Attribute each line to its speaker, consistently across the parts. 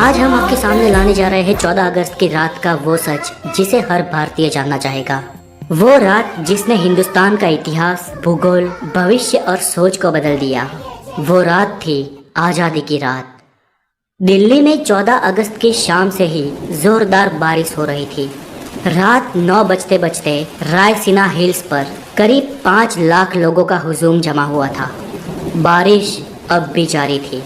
Speaker 1: आज हम आपके सामने लाने जा रहे हैं 14 अगस्त की रात का वो सच जिसे हर भारतीय जानना चाहेगा। वो रात जिसने हिंदुस्तान का इतिहास, भूगोल, भविष्य और सोच को बदल दिया। वो रात थी आज़ादी की रात। दिल्ली में 14 अगस्त की शाम से ही जोरदार बारिश हो रही थी। रात 9 बजते बजते रायसीना हिल्स पर करीब 5 लाख लोगों का हुजूम जमा हुआ था। बारिश अब भी जारी थी।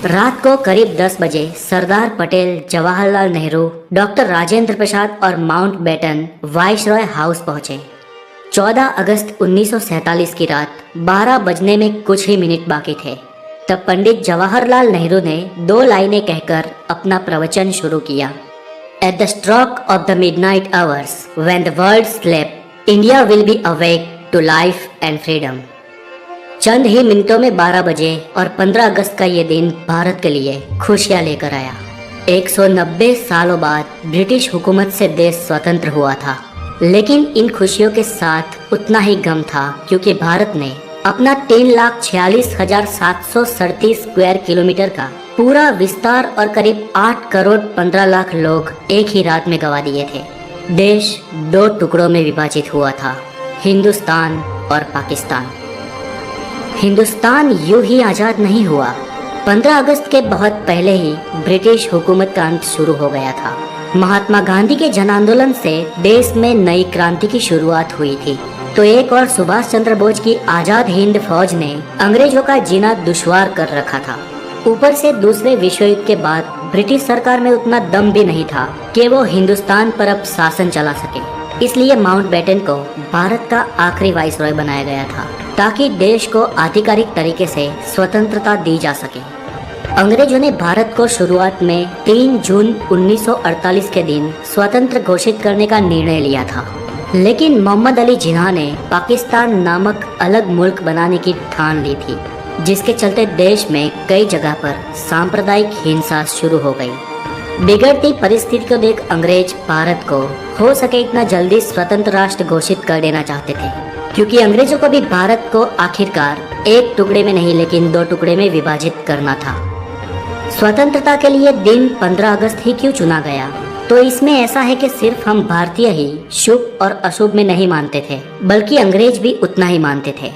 Speaker 1: रात को करीब 10 बजे सरदार पटेल, जवाहरलाल नेहरू, डॉक्टर राजेंद्र प्रसाद और माउंटबेटन वाइसरॉय हाउस पहुंचे। 14 अगस्त 1947 की रात 12 बजने में कुछ ही मिनट बाकी थे। तब पंडित जवाहरलाल नेहरू ने 2 लाइनें कहकर अपना प्रवचन शुरू किया। At the stroke of the midnight hours, when the world slept, India will be awake to life and freedom. चंद ही मिनटों में 12 बजे और 15 अगस्त का ये दिन भारत के लिए खुशियां लेकर आया। 190 सालों बाद ब्रिटिश हुकूमत से देश स्वतंत्र हुआ था, लेकिन इन खुशियों के साथ उतना ही गम था, क्योंकि भारत ने अपना 3,46,737 स्क्वायर किलोमीटर का पूरा विस्तार और करीब 8 करोड़ 15 लाख लोग एक ही रात में गंवा दिए थे। देश 2 टुकड़ों में विभाजित हुआ था, हिंदुस्तान और पाकिस्तान। हिंदुस्तान यूं ही आज़ाद नहीं हुआ। 15 अगस्त के बहुत पहले ही ब्रिटिश हुकूमत का अंत शुरू हो गया था। महात्मा गांधी के जन आंदोलन से देश में नई क्रांति की शुरुआत हुई थी, तो एक और सुभाष चंद्र बोस की आज़ाद हिंद फौज ने अंग्रेजों का जीना दुश्वार कर रखा था। ऊपर से दूसरे विश्व युद्ध के बाद ब्रिटिश सरकार में उतना दम भी नहीं था कि वो हिंदुस्तान पर अब शासन चला सके। इसलिए माउंटबेटन को भारत का आखिरी वाइसरॉय बनाया गया था, ताकि देश को आधिकारिक तरीके से स्वतंत्रता दी जा सके। अंग्रेजों ने भारत को शुरुआत में 3 जून 1948 के दिन स्वतंत्र घोषित करने का निर्णय लिया था, लेकिन मोहम्मद अली जिन्ना ने पाकिस्तान नामक अलग मुल्क बनाने की ठान ली थी, जिसके चलते देश में कई जगह पर सांप्रदायिक हिंसा शुरू हो गई। बिगड़ती परिस्थिति को देख अंग्रेज भारत को हो सके इतना जल्दी स्वतंत्र राष्ट्र घोषित कर देना चाहते थे, क्योंकि अंग्रेजों को भी भारत को आखिरकार एक टुकड़े में नहीं लेकिन 2 टुकड़े में विभाजित करना था। स्वतंत्रता के लिए दिन 15 अगस्त ही क्यों चुना गया? तो इसमें ऐसा है कि सिर्फ हम भारतीय ही शुभ और अशुभ में नहीं मानते थे, बल्कि अंग्रेज भी उतना ही मानते थे।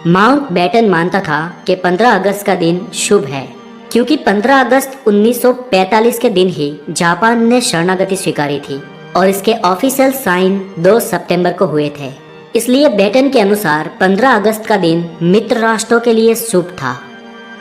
Speaker 1: माउंटबेटन मानता था कि 15 अगस्त का दिन शुभ है, क्योंकि 15 अगस्त 1945 के दिन ही जापान ने शरणागति स्वीकारी थी और इसके ऑफिशियल साइन 2 सितंबर को हुए थे। इसलिए बेटन के अनुसार 15 अगस्त का दिन मित्र राष्ट्रों के लिए शुभ था।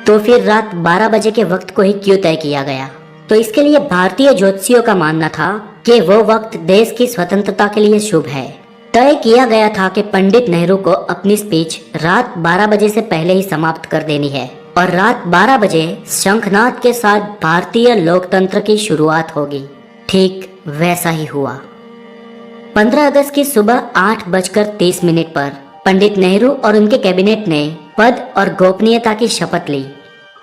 Speaker 1: तो फिर रात 12 बजे के वक्त को ही क्यों तय किया गया? तो इसके लिए भारतीय ज्योतिषियों का मानना था कि वो वक्त देश की स्वतंत्रता के लिए शुभ है। तय किया गया था कि पंडित नेहरू को अपनी स्पीच रात 12 बजे से पहले ही समाप्त कर देनी है और रात 12 बजे शंखनाद के साथ भारतीय लोकतंत्र की शुरुआत होगी। ठीक वैसा ही हुआ। 15 अगस्त की सुबह 8:30 पर पंडित नेहरू और उनके कैबिनेट ने पद और गोपनीयता की शपथ ली।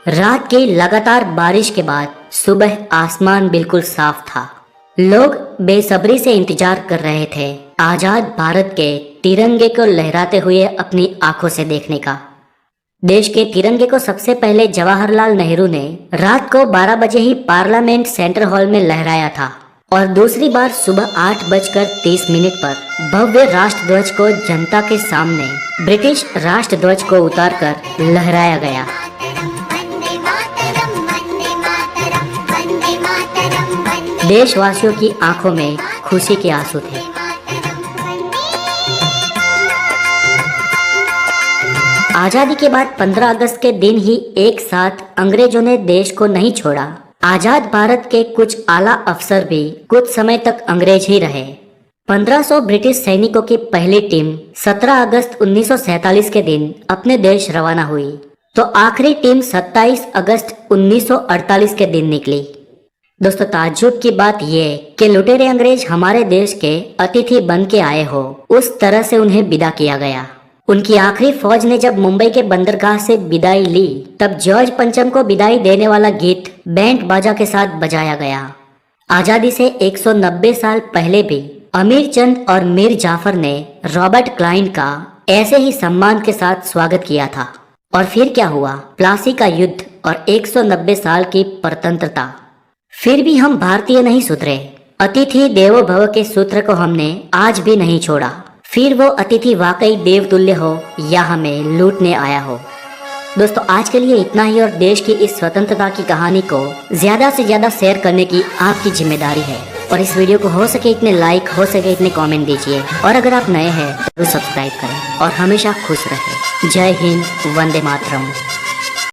Speaker 1: रात की लगातार बारिश के बाद सुबह आसमान बिल्कुल साफ था। लोग बेसब्री से इंतजार कर रहे थे आजाद भारत के तिरंगे को लहराते हुए अपनी आंखों से देखने का। देश के तिरंगे को सबसे पहले जवाहरलाल नेहरू ने रात को 12 बजे ही पार्लियामेंट सेंट्रल हॉल में लहराया था और दूसरी बार सुबह 8:30 पर भव्य राष्ट्रध्वज को जनता के सामने ब्रिटिश राष्ट्रध्वज को उतारकर लहराया गया। देशवासियों की आंखों में खुशी के आंसू थे। आजादी के बाद 15 अगस्त के दिन ही एक साथ अंग्रेजों ने देश को नहीं छोड़ा। आजाद भारत के कुछ आला अफसर भी कुछ समय तक अंग्रेज ही रहे। 1500 ब्रिटिश सैनिकों की पहली टीम 17 अगस्त 1947 के दिन अपने देश रवाना हुई, तो आखिरी टीम 27 अगस्त 1948 के दिन निकली। दोस्तों, ताज्जुब की बात यह कि लुटेरे अंग्रेज हमारे देश के अतिथि बन के आए हो, उस तरह से उन्हें विदा किया गया। उनकी आखिरी फौज ने जब मुंबई के बंदरगाह से विदाई ली, तब जॉर्ज पंचम को विदाई देने वाला गीत बैंड बाजा के साथ बजाया गया। आजादी से 190 साल पहले भी अमीर चंद और मीर जाफर ने रॉबर्ट क्लाइन का ऐसे ही सम्मान के साथ स्वागत किया था। और फिर क्या हुआ? प्लासी का युद्ध और 190 साल की परतंत्रता। फिर भी हम भारतीय नहीं सुधरे। अतिथि देवो भव के सूत्र को हमने आज भी नहीं छोड़ा। फिर वो अतिथि वाकई देवतुल्य हो या हमें लूटने आया हो। दोस्तों आज के लिए इतना ही, और देश की इस स्वतंत्रता की कहानी को ज्यादा से ज्यादा शेयर करने की आपकी जिम्मेदारी है। और इस वीडियो को हो सके इतने लाइक, हो सके इतने कमेंट दीजिए। और अगर आप नए हैं तो सब्सक्राइब करें और हमेशा खुश रहें। जय हिंद, वंदे मातरम।